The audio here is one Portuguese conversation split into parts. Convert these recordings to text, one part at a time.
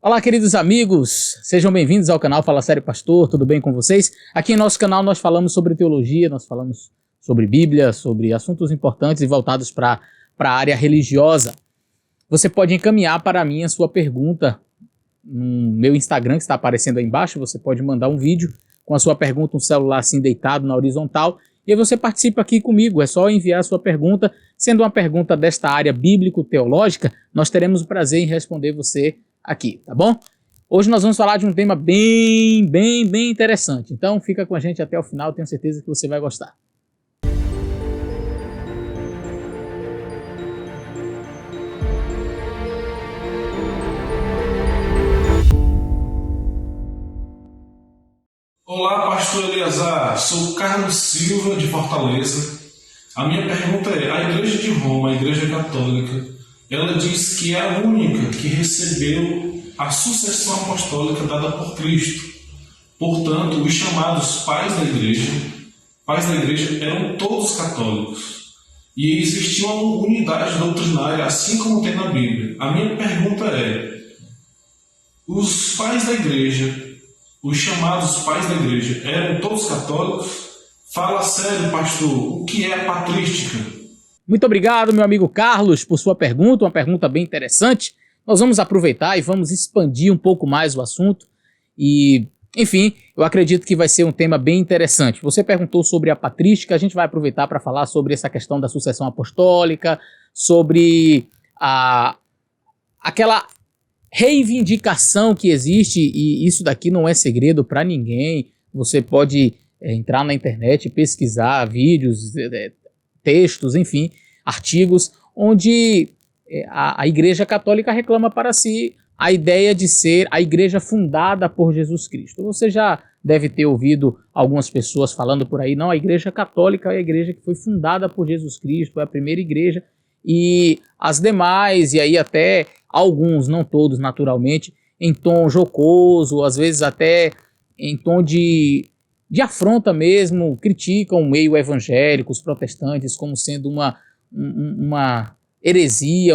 Olá, queridos amigos, sejam bem-vindos ao canal Fala Sério Pastor, tudo bem com vocês? Aqui em nosso canal nós falamos sobre teologia, nós falamos sobre Bíblia, sobre assuntos importantes e voltados para a área religiosa. Você pode encaminhar para mim a sua pergunta no meu Instagram, que está aparecendo aí embaixo. Você pode mandar um vídeo com a sua pergunta, um celular assim deitado na horizontal, e aí você participa aqui comigo. É só enviar a sua pergunta. Sendo uma pergunta desta área bíblico-teológica, nós teremos o prazer em responder você aqui, tá bom? Hoje nós vamos falar de um tema bem interessante. Então fica com a gente até o final, tenho certeza que você vai gostar. Olá, pastor Eleazar, sou Carlos Silva de Fortaleza. A minha pergunta é, a Igreja de Roma, a Igreja Católica, ela diz que é a única que recebeu a sucessão apostólica dada por Cristo. Portanto, os chamados pais da igreja eram todos católicos. E existia uma unidade doutrinária, assim como tem na Bíblia. A minha pergunta é, os pais da igreja, os chamados pais da igreja, eram todos católicos? Fala sério, pastor, o que é a patrística? Muito obrigado, meu amigo Carlos, por sua pergunta, uma pergunta bem interessante. Nós vamos aproveitar e vamos expandir um pouco mais o assunto e, enfim, eu acredito que vai ser um tema bem interessante. Você perguntou sobre a patrística, a gente vai aproveitar para falar sobre essa questão da sucessão apostólica, sobre aquela reivindicação que existe, e isso daqui não é segredo para ninguém. Você pode entrar na internet, pesquisar vídeos, textos, enfim, artigos, onde a Igreja Católica reclama para si a ideia de ser a igreja fundada por Jesus Cristo. Você já deve ter ouvido algumas pessoas falando por aí, não, a Igreja Católica é a igreja que foi fundada por Jesus Cristo, é a primeira igreja, e as demais, e aí até alguns, não todos naturalmente, em tom jocoso, às vezes até em tom de afronta mesmo, criticam o meio evangélico, os protestantes, como sendo uma heresia,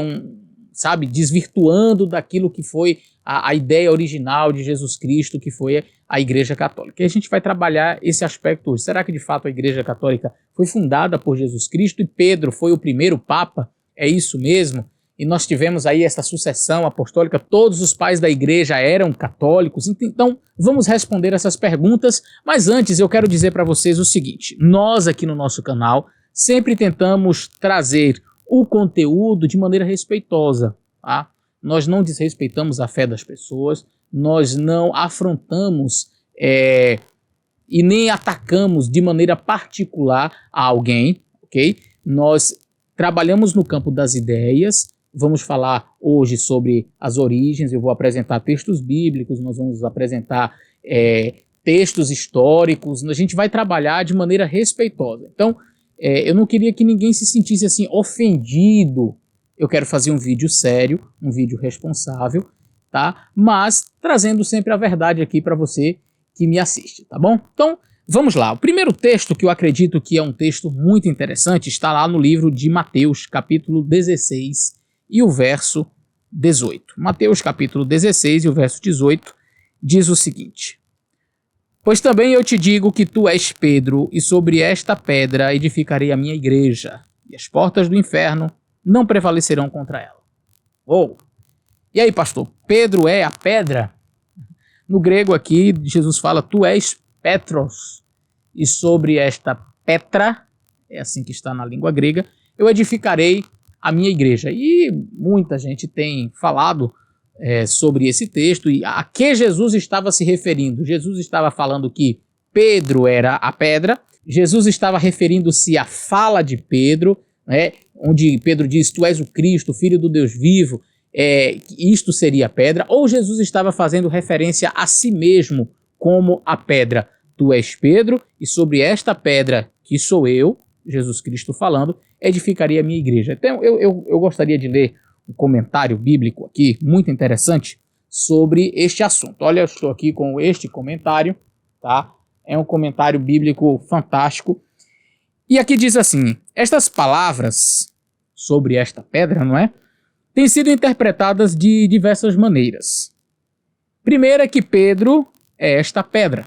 sabe, desvirtuando daquilo que foi a ideia original de Jesus Cristo, que foi a Igreja Católica. E a gente vai trabalhar esse aspecto hoje. Será que de fato a Igreja Católica foi fundada por Jesus Cristo e Pedro foi o primeiro Papa? É isso mesmo? E nós tivemos aí essa sucessão apostólica, todos os pais da igreja eram católicos. Então vamos responder essas perguntas, mas antes eu quero dizer para vocês o seguinte: nós aqui no nosso canal sempre tentamos trazer o conteúdo de maneira respeitosa, tá? Nós não desrespeitamos a fé das pessoas, nós não afrontamos e nem atacamos de maneira particular a alguém, ok? Nós trabalhamos no campo das ideias. Vamos falar hoje sobre as origens, eu vou apresentar textos bíblicos, nós vamos apresentar textos históricos, a gente vai trabalhar de maneira respeitosa. Então, eu não queria que ninguém se sentisse assim ofendido. Eu quero fazer um vídeo sério, um vídeo responsável, tá? Mas trazendo sempre a verdade aqui para você que me assiste, tá bom? Então, vamos lá. O primeiro texto, que eu acredito que é um texto muito interessante, está lá no livro de Mateus, capítulo 16, e o verso 18. Mateus capítulo 16 e o verso 18 diz o seguinte: pois também eu te digo que tu és Pedro, e sobre esta pedra edificarei a minha igreja, e as portas do inferno não prevalecerão contra ela. Oh. E aí, pastor, Pedro é a pedra? No grego aqui, Jesus fala, tu és Petros, e sobre esta Petra, é assim que está na língua grega, eu edificarei a minha igreja. E muita gente tem falado sobre esse texto e a que Jesus estava se referindo. Jesus estava falando que Pedro era a pedra, Jesus estava referindo-se à fala de Pedro, né, onde Pedro diz, tu és o Cristo, filho do Deus vivo, isto seria a pedra, ou Jesus estava fazendo referência a si mesmo como a pedra. Tu és Pedro, e sobre esta pedra que sou eu, Jesus Cristo falando, edificaria a minha igreja. Então eu gostaria de ler um comentário bíblico aqui, muito interessante, sobre este assunto. Olha, eu estou aqui com este comentário, tá? É um comentário bíblico fantástico. E aqui diz assim, estas palavras sobre esta pedra, não é? Têm sido interpretadas de diversas maneiras. Primeiro é que Pedro é esta pedra.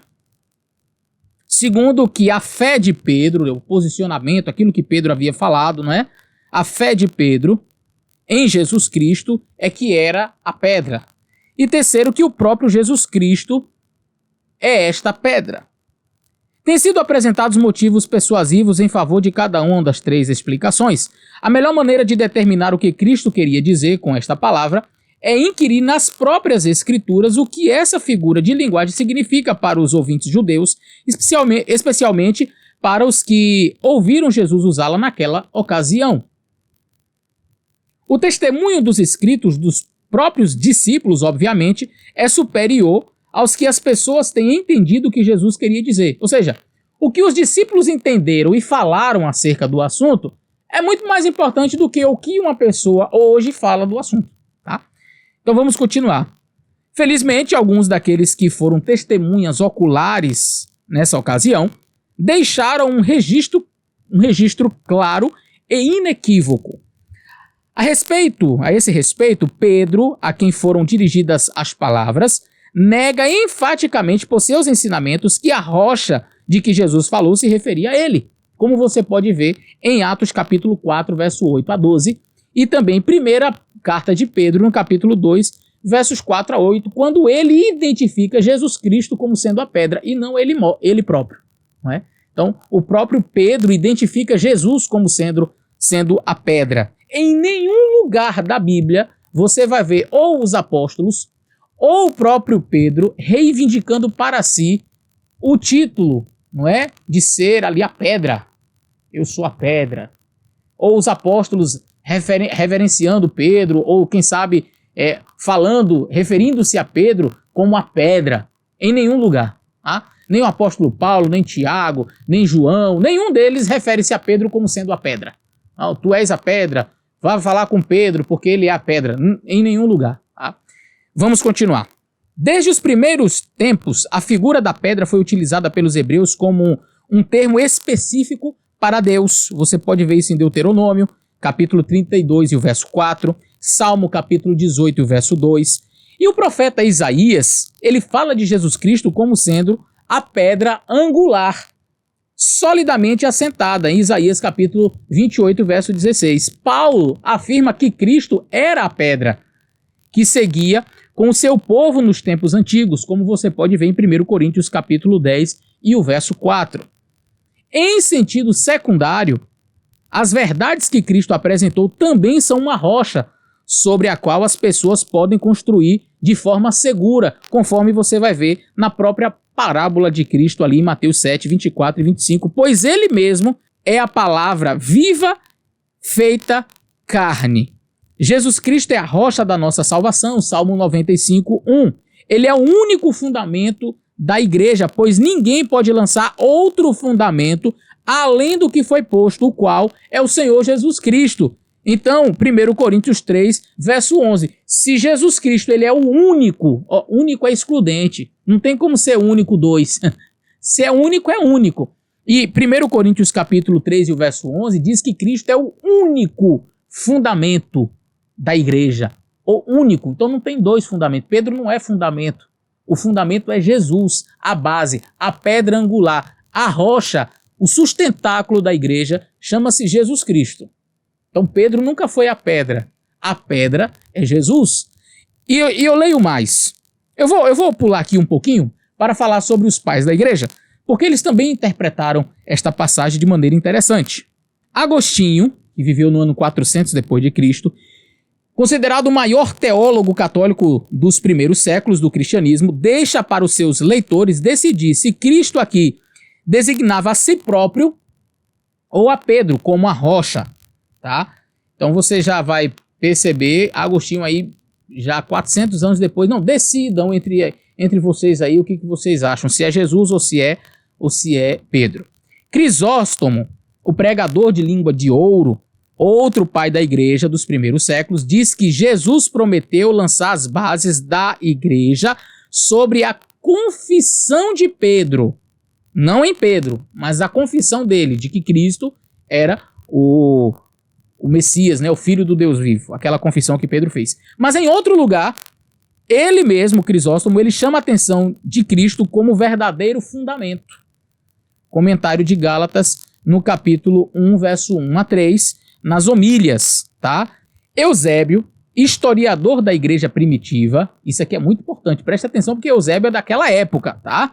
Segundo, que a fé de Pedro, o posicionamento, aquilo que Pedro havia falado, não é? A fé de Pedro em Jesus Cristo é que era a pedra. E terceiro, que o próprio Jesus Cristo é esta pedra. Têm sido apresentados motivos persuasivos em favor de cada uma das três explicações. A melhor maneira de determinar o que Cristo queria dizer com esta palavra é inquirir nas próprias Escrituras o que essa figura de linguagem significa para os ouvintes judeus, especialmente para os que ouviram Jesus usá-la naquela ocasião. O testemunho dos escritos dos próprios discípulos, obviamente, é superior aos que as pessoas têm entendido o que Jesus queria dizer. Ou seja, o que os discípulos entenderam e falaram acerca do assunto é muito mais importante do que o que uma pessoa hoje fala do assunto. Tá? Então vamos continuar. Felizmente, alguns daqueles que foram testemunhas oculares nessa ocasião deixaram um registro claro e inequívoco. A esse respeito, Pedro, a quem foram dirigidas as palavras, nega enfaticamente por seus ensinamentos que a rocha de que Jesus falou se referia a ele, como você pode ver em Atos capítulo 4, verso 8 a 12, e também primeira carta de Pedro, no capítulo 2, versos 4 a 8, quando ele identifica Jesus Cristo como sendo a pedra e não ele próprio. Não é? Então, o próprio Pedro identifica Jesus como sendo a pedra. Em nenhum lugar da Bíblia você vai ver ou os apóstolos ou o próprio Pedro reivindicando para si o título, não é? De ser ali a pedra. Eu sou a pedra. Ou os apóstolos reverenciando Pedro, ou quem sabe referindo-se a Pedro como a pedra. Em nenhum lugar. Tá? Nem o apóstolo Paulo, nem Tiago, nem João, nenhum deles refere-se a Pedro como sendo a pedra. Não, tu és a pedra, vá falar com Pedro porque ele é a pedra. Em nenhum lugar. Tá? Vamos continuar. Desde os primeiros tempos, a figura da pedra foi utilizada pelos hebreus como um termo específico para Deus. Você pode ver isso em Deuteronômio, capítulo 32 e o verso 4, Salmo capítulo 18 e o verso 2. E o profeta Isaías, ele fala de Jesus Cristo como sendo a pedra angular, solidamente assentada, em Isaías capítulo 28, verso 16. Paulo afirma que Cristo era a pedra que seguia com o seu povo nos tempos antigos, como você pode ver em 1 Coríntios capítulo 10 e o verso 4. Em sentido secundário, as verdades que Cristo apresentou também são uma rocha sobre a qual as pessoas podem construir de forma segura, conforme você vai ver na própria parábola de Cristo ali em Mateus 7, 24 e 25, pois ele mesmo é a palavra viva feita carne. Jesus Cristo é a rocha da nossa salvação, Salmo 95, 1. Ele é o único fundamento da igreja, pois ninguém pode lançar outro fundamento além do que foi posto, o qual é o Senhor Jesus Cristo. Então, 1 Coríntios 3, verso 11. Se Jesus Cristo ele é o único, único é excludente, não tem como ser único 2. Se é único, é único. E 1 Coríntios capítulo 3 e o verso 11 diz que Cristo é o único fundamento da igreja. O único. Então não tem dois fundamentos. Pedro não é fundamento. O fundamento é Jesus, a base, a pedra angular, a rocha, o sustentáculo da igreja chama-se Jesus Cristo. Então Pedro nunca foi a pedra é Jesus. E eu leio mais. Eu vou pular aqui um pouquinho para falar sobre os pais da igreja, porque eles também interpretaram esta passagem de maneira interessante. Agostinho, que viveu no ano 400 depois de Cristo, considerado o maior teólogo católico dos primeiros séculos do cristianismo, deixa para os seus leitores decidir se Cristo aqui designava a si próprio ou a Pedro como a rocha, tá? Então você já vai perceber, Agostinho aí já 400 anos depois, não, decidam entre vocês aí o que vocês acham, se é Jesus ou se é Pedro. Crisóstomo, o pregador de língua de ouro, outro pai da igreja dos primeiros séculos, diz que Jesus prometeu lançar as bases da igreja sobre a confissão de Pedro. Não em Pedro, mas a confissão dele, de que Cristo era o Messias, né, o Filho do Deus vivo. Aquela confissão que Pedro fez. Mas em outro lugar, ele mesmo, Crisóstomo, ele chama a atenção de Cristo como verdadeiro fundamento. Comentário de Gálatas, no capítulo 1, verso 1 a 3, nas homílias, tá? Eusébio, historiador da igreja primitiva, isso aqui é muito importante, preste atenção porque Eusébio é daquela época, tá?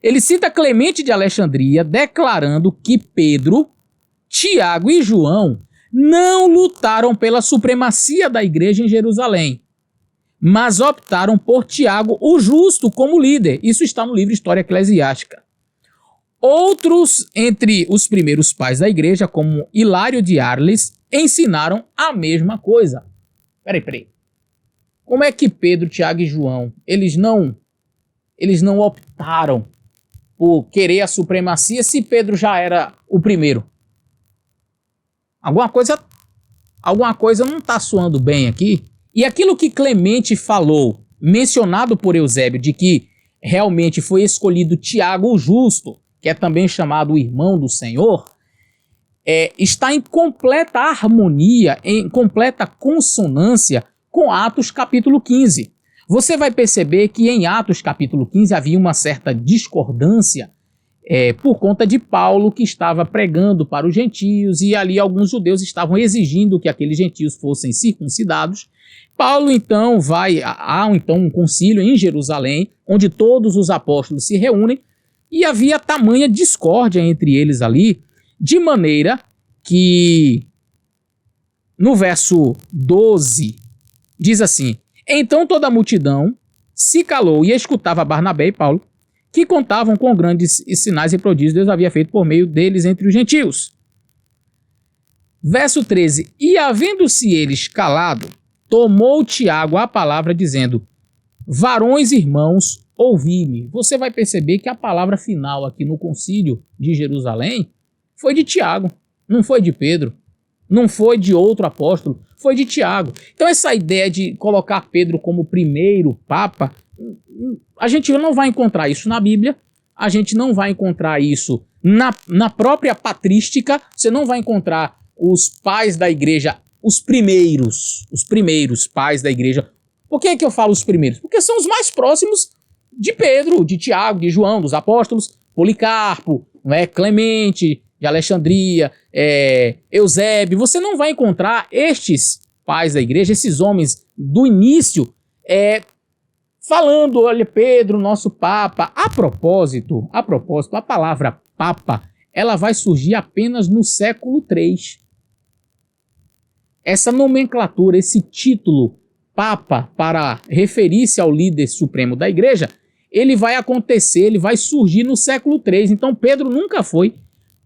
Ele cita Clemente de Alexandria declarando que Pedro, Tiago e João não lutaram pela supremacia da igreja em Jerusalém, mas optaram por Tiago, o justo, como líder. Isso está no livro História Eclesiástica. Outros entre os primeiros pais da igreja, como Hilário de Arles, ensinaram a mesma coisa. Peraí. Como é que Pedro, Tiago e João, eles não optaram por querer a supremacia se Pedro já era o primeiro? Alguma coisa não está soando bem aqui. E aquilo que Clemente falou, mencionado por Eusébio, de que realmente foi escolhido Tiago o justo, que é também chamado o irmão do Senhor, está em completa harmonia, em completa consonância com Atos capítulo 15. Você vai perceber que em Atos capítulo 15 havia uma certa discordância por conta de Paulo, que estava pregando para os gentios, e ali alguns judeus estavam exigindo que aqueles gentios fossem circuncidados. Paulo então há um concílio em Jerusalém, onde todos os apóstolos se reúnem, e havia tamanha discórdia entre eles ali, de maneira que no verso 12 diz assim: então toda a multidão se calou e escutava Barnabé e Paulo, que contavam com grandes sinais e prodígios que Deus havia feito por meio deles entre os gentios. Verso 13: e havendo-se eles calado, tomou Tiago a palavra dizendo: varões irmãos, ouvi-me. Você vai perceber que a palavra final aqui no concílio de Jerusalém foi de Tiago, não foi de Pedro, não foi de outro apóstolo, foi de Tiago. Então essa ideia de colocar Pedro como primeiro papa, a gente não vai encontrar isso na Bíblia, a gente não vai encontrar isso na própria patrística, você não vai encontrar os pais da igreja, os primeiros pais da igreja. Por que é que eu falo os primeiros? Porque são os mais próximos de Pedro, de Tiago, de João, dos apóstolos, Policarpo, Clemente de Alexandria, Eusébio. Você não vai encontrar estes pais da igreja, esses homens do início, falando, olha, Pedro, nosso papa. A propósito, a palavra papa, ela vai surgir apenas no século III. Essa nomenclatura, esse título papa, para referir-se ao líder supremo da igreja, ele vai acontecer, ele vai surgir no século III. Então Pedro nunca foi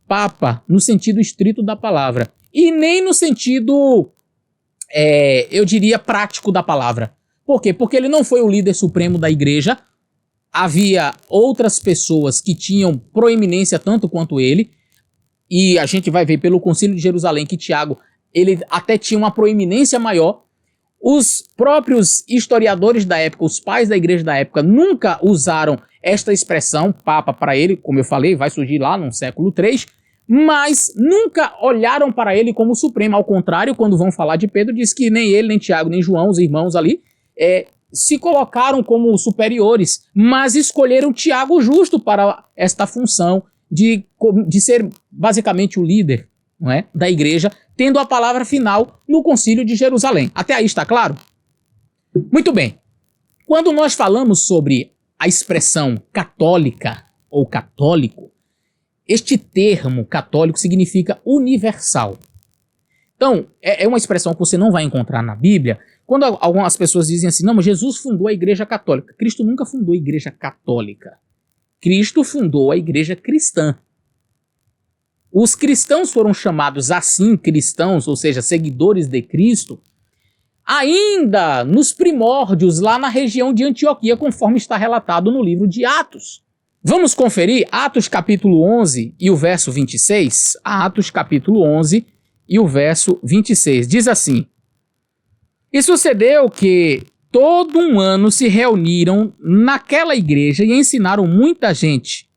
papa no sentido estrito da palavra, e nem no sentido, eu diria, prático da palavra. Por quê? Porque ele não foi o líder supremo da igreja, havia outras pessoas que tinham proeminência tanto quanto ele, e a gente vai ver pelo Concílio de Jerusalém que Tiago, ele até tinha uma proeminência maior. Os próprios historiadores da época, os pais da igreja da época, nunca usaram esta expressão, papa, para ele, como eu falei, vai surgir lá no século III, mas nunca olharam para ele como supremo. Ao contrário, quando vão falar de Pedro, diz que nem ele, nem Tiago, nem João, os irmãos ali, se colocaram como superiores, mas escolheram Tiago justo para esta função de ser basicamente o líder, não é, da igreja, tendo a palavra final no Concílio de Jerusalém. Até aí está claro? Muito bem. Quando nós falamos sobre a expressão católica ou católico, este termo católico significa universal. Então, é uma expressão que você não vai encontrar na Bíblia. Quando algumas pessoas dizem assim, não, mas Jesus fundou a igreja católica. Cristo nunca fundou a igreja católica. Cristo fundou a igreja cristã. Os cristãos foram chamados assim, cristãos, ou seja, seguidores de Cristo, ainda nos primórdios, lá na região de Antioquia, conforme está relatado no livro de Atos. Vamos conferir Atos capítulo 11 e o verso 26? Atos capítulo 11 e o verso 26. Diz assim: e sucedeu que todo um ano se reuniram naquela igreja e ensinaram muita gente.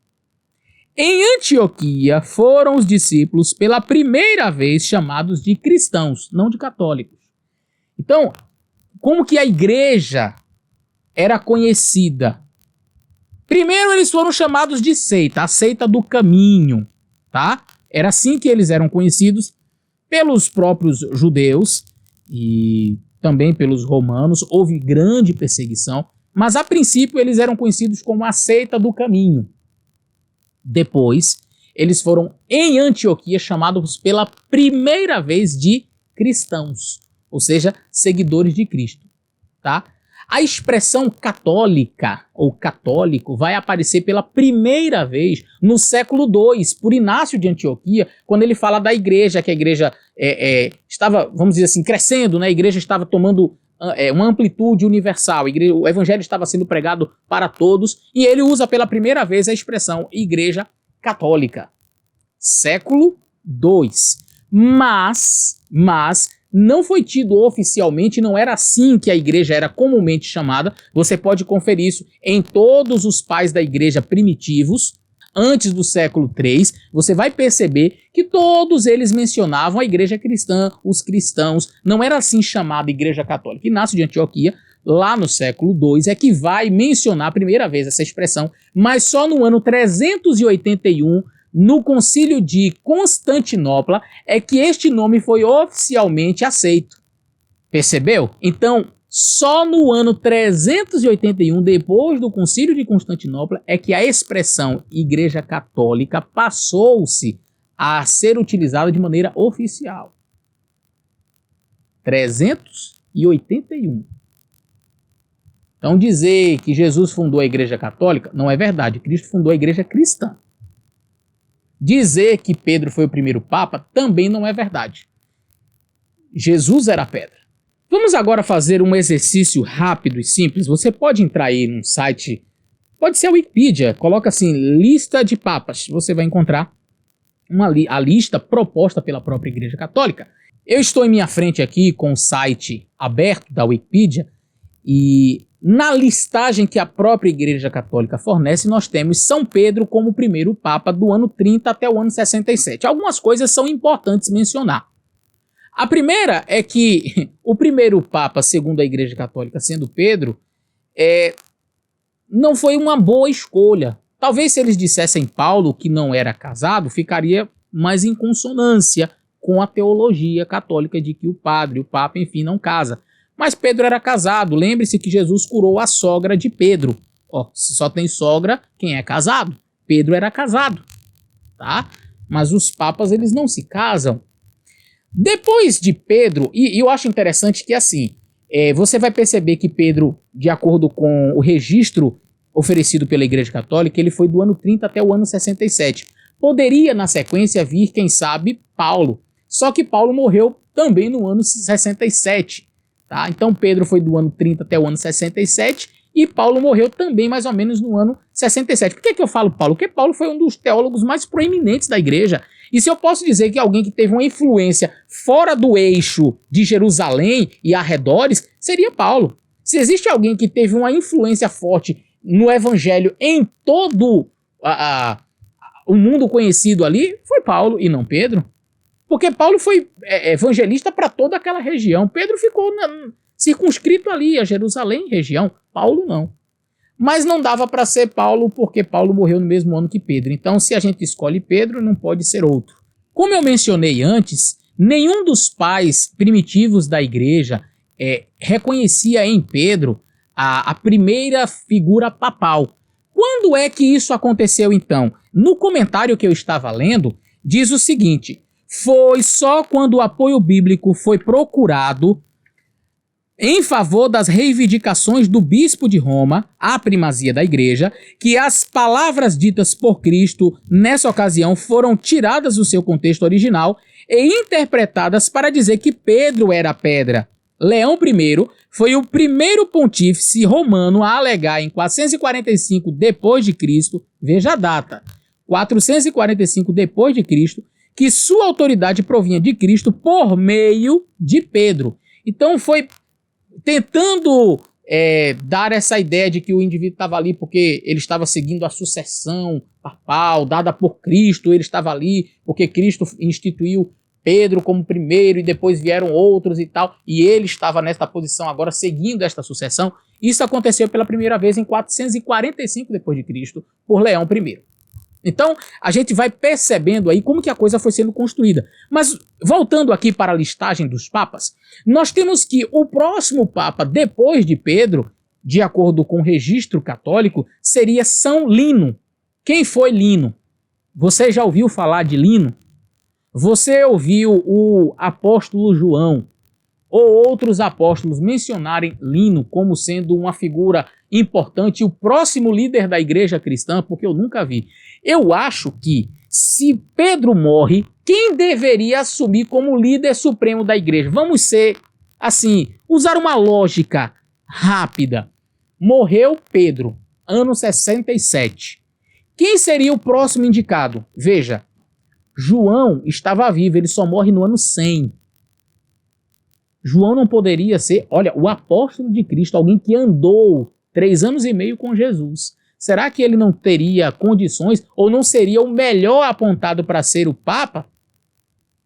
Em Antioquia foram os discípulos pela primeira vez chamados de cristãos, não de católicos. Então, como que a igreja era conhecida? Primeiro eles foram chamados de seita, a seita do caminho, tá? Era assim que eles eram conhecidos pelos próprios judeus e também pelos romanos. Houve grande perseguição, mas a princípio eles eram conhecidos como a seita do caminho. Depois, eles foram em Antioquia chamados pela primeira vez de cristãos, ou seja, seguidores de Cristo, tá? A expressão católica ou católico vai aparecer pela primeira vez no século II, por Inácio de Antioquia, quando ele fala da igreja, que a igreja estava, vamos dizer assim, crescendo, né? A igreja estava tomando uma amplitude universal, o evangelho estava sendo pregado para todos, e ele usa pela primeira vez a expressão igreja católica. Século II. Mas não foi tido oficialmente, não era assim que a igreja era comumente chamada. Você pode conferir isso em todos os pais da igreja primitivos, antes do século III. Você vai perceber que todos eles mencionavam a igreja cristã, os cristãos. Não era assim chamada igreja católica. Inácio de Antioquia, lá no século II, é que vai mencionar a primeira vez essa expressão, mas só no ano 381, no Concílio de Constantinopla, é que este nome foi oficialmente aceito. Percebeu? Então, só no ano 381, depois do Concílio de Constantinopla, é que a expressão Igreja Católica passou-se a ser utilizada de maneira oficial. 381. Então, dizer que Jesus fundou a Igreja Católica não é verdade. Cristo fundou a Igreja Cristã. Dizer que Pedro foi o primeiro Papa também não é verdade. Jesus era a pedra. Vamos agora fazer um exercício rápido e simples. Você pode entrar aí num site, pode ser a Wikipedia, coloca assim, lista de papas. Você vai encontrar a lista proposta pela própria Igreja Católica. Eu estou em minha frente aqui com o site aberto da Wikipedia e na listagem que a própria Igreja Católica fornece, nós temos São Pedro como primeiro Papa do ano 30 até o ano 67. Algumas coisas são importantes mencionar. A primeira é que o primeiro Papa, segundo a Igreja Católica, sendo Pedro, não foi uma boa escolha. Talvez se eles dissessem Paulo, que não era casado, ficaria mais em consonância com a teologia católica de que o padre, o Papa, enfim, não casa. Mas Pedro era casado. Lembre-se que Jesus curou a sogra de Pedro. Se só tem sogra quem é casado. Pedro era casado, tá? Mas os papas, eles não se casam. Depois de Pedro, e eu acho interessante que assim, você vai perceber que Pedro, de acordo com o registro oferecido pela Igreja Católica, ele foi do ano 30 até o ano 67. Poderia, na sequência, vir, quem sabe, Paulo. Só que Paulo morreu também no ano 67. Tá? Então Pedro foi do ano 30 até o ano 67 e Paulo morreu também mais ou menos no ano 67. Por que eu falo Paulo? Porque Paulo foi um dos teólogos mais proeminentes da igreja. E se eu posso dizer que alguém que teve uma influência fora do eixo de Jerusalém e arredores, seria Paulo. Se existe alguém que teve uma influência forte no evangelho em todo o mundo conhecido ali, foi Paulo e não Pedro. Porque Paulo foi evangelista para toda aquela região. Pedro ficou circunscrito ali a Jerusalém, região. Paulo não. Mas não dava para ser Paulo porque Paulo morreu no mesmo ano que Pedro. Então, se a gente escolhe Pedro, não pode ser outro. Como eu mencionei antes, nenhum dos pais primitivos da igreja reconhecia em Pedro a primeira figura papal. Quando é que isso aconteceu, então? No comentário que eu estava lendo, diz o seguinte: foi só quando o apoio bíblico foi procurado em favor das reivindicações do bispo de Roma, a primazia da igreja, que as palavras ditas por Cristo nessa ocasião foram tiradas do seu contexto original e interpretadas para dizer que Pedro era a pedra. Leão I foi o primeiro pontífice romano a alegar em 445 d.C., veja a data, 445 d.C., que sua autoridade provinha de Cristo por meio de Pedro. Então foi tentando dar essa ideia de que o indivíduo estava ali porque ele estava seguindo a sucessão papal dada por Cristo, ele estava ali porque Cristo instituiu Pedro como primeiro e depois vieram outros e tal, e ele estava nesta posição agora seguindo esta sucessão. Isso aconteceu pela primeira vez em 445 d.C., por Leão I. Então, a gente vai percebendo aí como que a coisa foi sendo construída. Mas, voltando aqui para a listagem dos papas, nós temos que o próximo papa, depois de Pedro, de acordo com o registro católico, seria São Lino. Quem foi Lino? Você já ouviu falar de Lino? Você ouviu o apóstolo João ou outros apóstolos mencionarem Lino como sendo uma figura importante, o próximo líder da igreja cristã? Porque eu nunca vi. Eu acho que, se Pedro morre, quem deveria assumir como líder supremo da igreja? Vamos ser, assim, usar uma lógica rápida. Morreu Pedro, ano 67. Quem seria o próximo indicado? Veja, João estava vivo, ele só morre no ano 100. João não poderia ser, olha, o apóstolo de Cristo, alguém que andou 3 anos e meio com Jesus. Será que ele não teria condições ou não seria o melhor apontado para ser o Papa?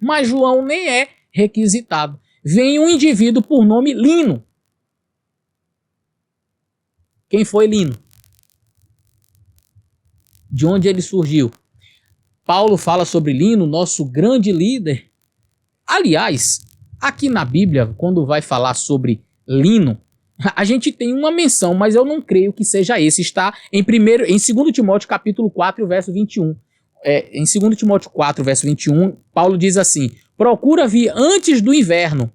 Mas João nem é requisitado. Vem um indivíduo por nome Lino. Quem foi Lino? De onde ele surgiu? Paulo fala sobre Lino, nosso grande líder. Aliás, aqui na Bíblia, quando vai falar sobre Lino, a gente tem uma menção, mas eu não creio que seja esse. Está em 2 Timóteo capítulo 4, verso 21. Em 2 Timóteo 4, verso 21, Paulo diz assim: procura vir antes do inverno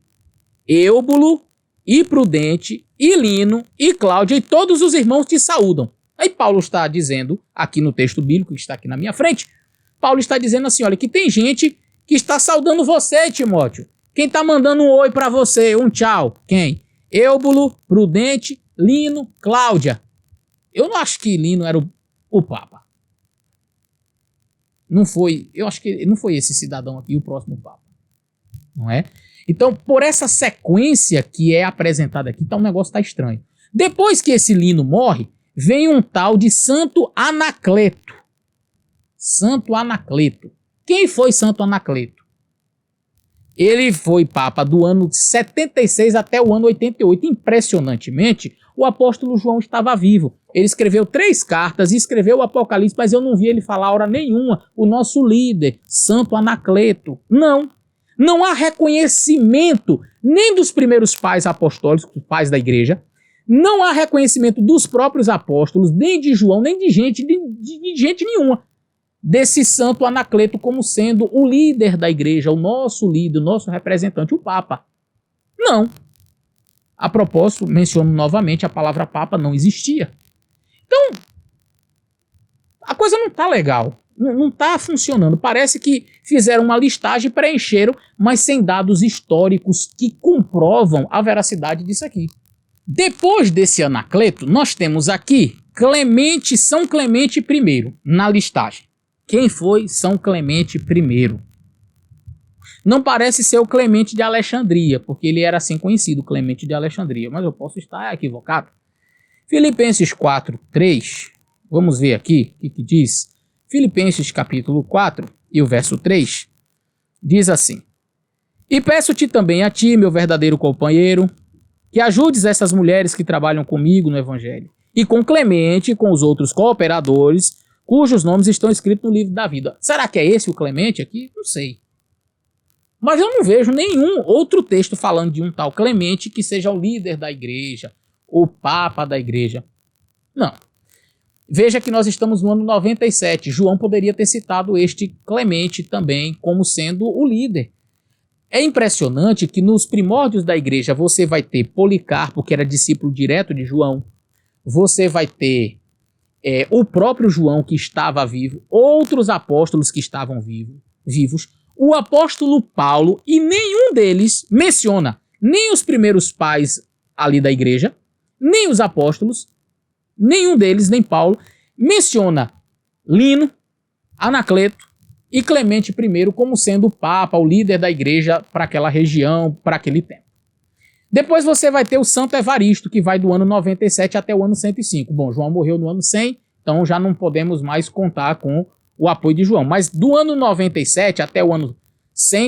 Eúbulo e Prudente e Lino e Cláudia, e todos os irmãos te saúdam. Aí Paulo está dizendo, aqui no texto bíblico que está aqui na minha frente, Paulo está dizendo assim, olha, que tem gente que está saudando você, Timóteo. Quem está mandando um oi para você, um tchau? Quem? Eúbulo, Prudente, Lino, Cláudia. Eu não acho que Lino era o Papa. Não foi, eu acho que não foi esse cidadão aqui o próximo Papa. Não é? Então, por essa sequência que é apresentada aqui, o negócio está estranho. Depois que esse Lino morre, vem um tal de Santo Anacleto. Santo Anacleto. Quem foi Santo Anacleto? Ele foi papa do ano 76 até o ano 88. Impressionantemente, o apóstolo João estava vivo. Ele escreveu 3 cartas e escreveu o Apocalipse, mas eu não vi ele falar hora nenhuma. O nosso líder, Santo Anacleto. Não há reconhecimento nem dos primeiros pais apostólicos, pais da igreja. Não há reconhecimento dos próprios apóstolos, nem de João, nem de gente nenhuma, desse Santo Anacleto como sendo o líder da igreja, o nosso líder, o nosso representante, o Papa. Não. A propósito, menciono novamente, a palavra Papa não existia. Então, a coisa não está legal, não está funcionando. Parece que fizeram uma listagem e preencheram, mas sem dados históricos que comprovam a veracidade disso aqui. Depois desse Anacleto, nós temos aqui São Clemente I na listagem. Quem foi São Clemente I? Não parece ser o Clemente de Alexandria, porque ele era assim conhecido, Clemente de Alexandria, mas eu posso estar equivocado. Filipenses 4, 3, vamos ver aqui o que diz. Filipenses capítulo 4 e o verso 3, diz assim: e peço-te também a ti, meu verdadeiro companheiro, que ajudes essas mulheres que trabalham comigo no Evangelho, e com Clemente e com os outros cooperadores, cujos nomes estão escritos no livro da vida. Será que é esse o Clemente aqui? Não sei. Mas eu não vejo nenhum outro texto falando de um tal Clemente que seja o líder da igreja, o Papa da igreja. Não. Veja que nós estamos no ano 97. João poderia ter citado este Clemente também como sendo o líder. É impressionante que nos primórdios da igreja você vai ter Policarpo, que era discípulo direto de João. Você vai ter o próprio João, que estava vivo, outros apóstolos que estavam vivos, o apóstolo Paulo, e nenhum deles menciona nem os primeiros pais ali da igreja, nem os apóstolos, nenhum deles, nem Paulo, menciona Lino, Anacleto e Clemente I como sendo o Papa, o líder da igreja para aquela região, para aquele tempo. Depois você vai ter o Santo Evaristo, que vai do ano 97 até o ano 105. Bom, João morreu no ano 100, então já não podemos mais contar com o apoio de João. Mas do ano 97 até o ano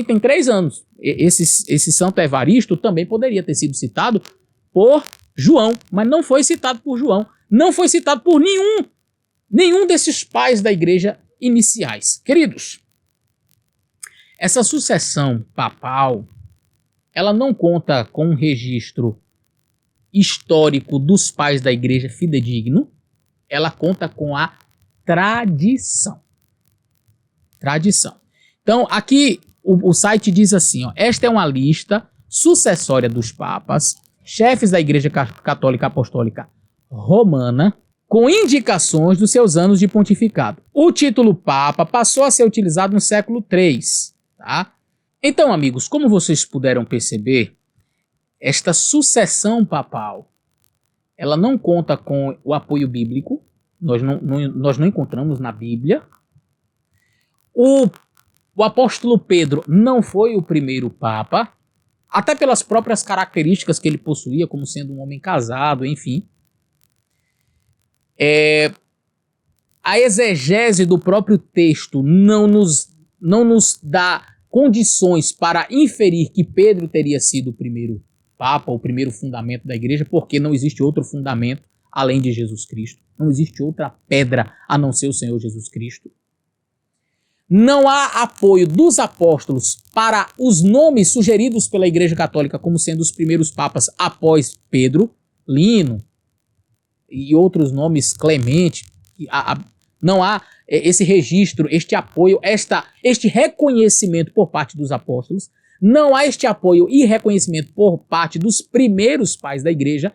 tem 3 anos. Esse Santo Evaristo também poderia ter sido citado por João, mas não foi citado por João. Não foi citado por nenhum desses pais da igreja iniciais. Queridos, essa sucessão papal, ela não conta com um registro histórico dos pais da igreja fidedigno, ela conta com a tradição. Então, aqui o site diz assim, ó, esta é uma lista sucessória dos papas, chefes da Igreja Católica Apostólica Romana, com indicações dos seus anos de pontificado. O título Papa passou a ser utilizado no século III. Tá? Então, amigos, como vocês puderam perceber, esta sucessão papal, ela não conta com o apoio bíblico, nós não encontramos na Bíblia. O apóstolo Pedro não foi o primeiro papa, até pelas próprias características que ele possuía, como sendo um homem casado, enfim. A exegese do próprio texto não nos dá condições para inferir que Pedro teria sido o primeiro papa, o primeiro fundamento da igreja, porque não existe outro fundamento além de Jesus Cristo. Não existe outra pedra a não ser o Senhor Jesus Cristo. Não há apoio dos apóstolos para os nomes sugeridos pela Igreja Católica como sendo os primeiros papas após Pedro, Lino e outros nomes, Clemente. Não há esse registro, este apoio, este reconhecimento por parte dos apóstolos. Não há este apoio e reconhecimento por parte dos primeiros pais da igreja.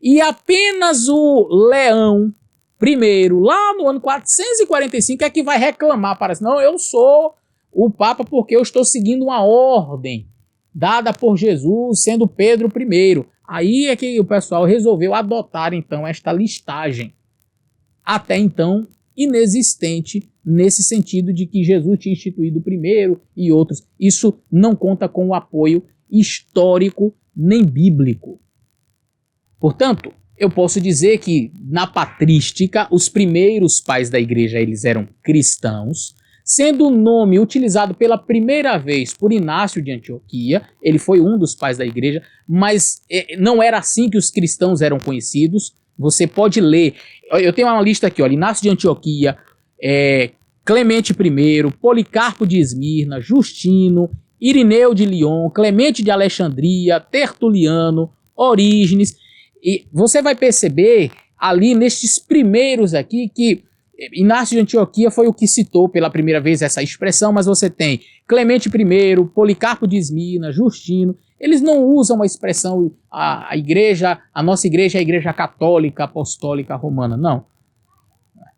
E apenas o Leão I, lá no ano 445, é que vai reclamar para si. Não, eu sou o Papa porque eu estou seguindo uma ordem dada por Jesus, sendo Pedro I. Aí é que o pessoal resolveu adotar, então, esta listagem. Até então, inexistente, nesse sentido de que Jesus tinha instituído o primeiro e outros. Isso não conta com o apoio histórico nem bíblico. Portanto, eu posso dizer que, na patrística, os primeiros pais da igreja eles eram cristãos, sendo o nome utilizado pela primeira vez por Inácio de Antioquia. Ele foi um dos pais da igreja, mas não era assim que os cristãos eram conhecidos. Você pode ler, eu tenho uma lista aqui, ó, Inácio de Antioquia, Clemente I, Policarpo de Esmirna, Justino, Irineu de Lyon, Clemente de Alexandria, Tertuliano, Orígenes. E você vai perceber ali nestes primeiros aqui que Inácio de Antioquia foi o que citou pela primeira vez essa expressão, mas você tem Clemente I, Policarpo de Esmirna, Justino. Eles não usam a expressão a nossa igreja é a Igreja Católica Apostólica Romana, não.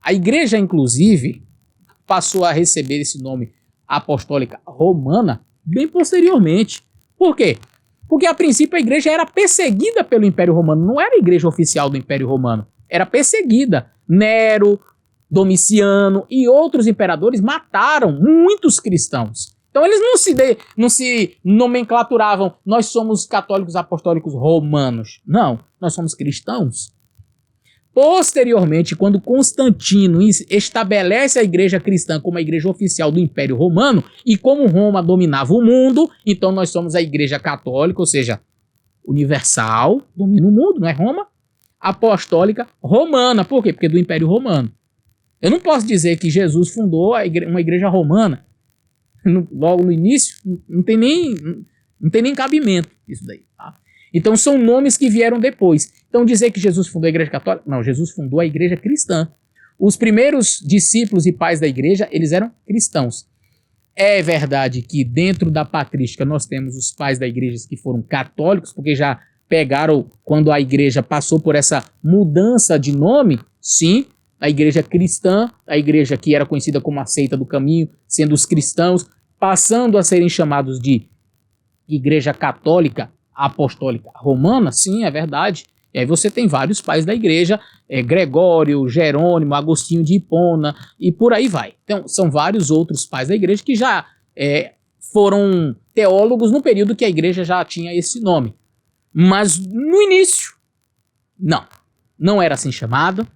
A igreja, inclusive, passou a receber esse nome Apostólica Romana bem posteriormente. Por quê? Porque, a princípio, a igreja era perseguida pelo Império Romano. Não era a igreja oficial do Império Romano. Era perseguida. Nero, Domiciano e outros imperadores mataram muitos cristãos. Então, eles não se nomenclaturavam, nós somos católicos apostólicos romanos. Não, nós somos cristãos. Posteriormente, quando Constantino estabelece a igreja cristã como a igreja oficial do Império Romano, e como Roma dominava o mundo, então nós somos a igreja católica, ou seja, universal, domina o mundo, não é Roma? Apostólica romana. Por quê? Porque é do Império Romano. Eu não posso dizer que Jesus fundou uma igreja romana logo no início, não tem nem cabimento isso daí, tá? Então são nomes que vieram depois. Então dizer que Jesus fundou a igreja católica, não, Jesus fundou a igreja cristã. Os primeiros discípulos e pais da igreja, eles eram cristãos. É verdade que dentro da patrística nós temos os pais da igreja que foram católicos, porque já pegaram quando a igreja passou por essa mudança de nome, sim, a igreja cristã, a igreja que era conhecida como a seita do caminho, sendo os cristãos, passando a serem chamados de igreja católica apostólica romana, sim, é verdade. E aí você tem vários pais da igreja, Gregório, Jerônimo, Agostinho de Hipona, e por aí vai. Então, são vários outros pais da igreja que já foram teólogos no período que a igreja já tinha esse nome. Mas no início, não era assim chamado,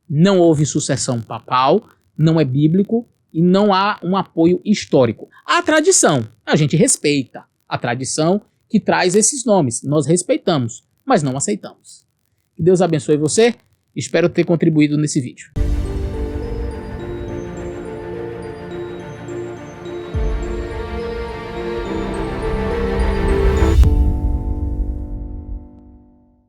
não houve sucessão papal, não é bíblico, e não há um apoio histórico. A tradição, a gente respeita a tradição que traz esses nomes, nós respeitamos, mas não aceitamos. Que Deus abençoe você, espero ter contribuído nesse vídeo.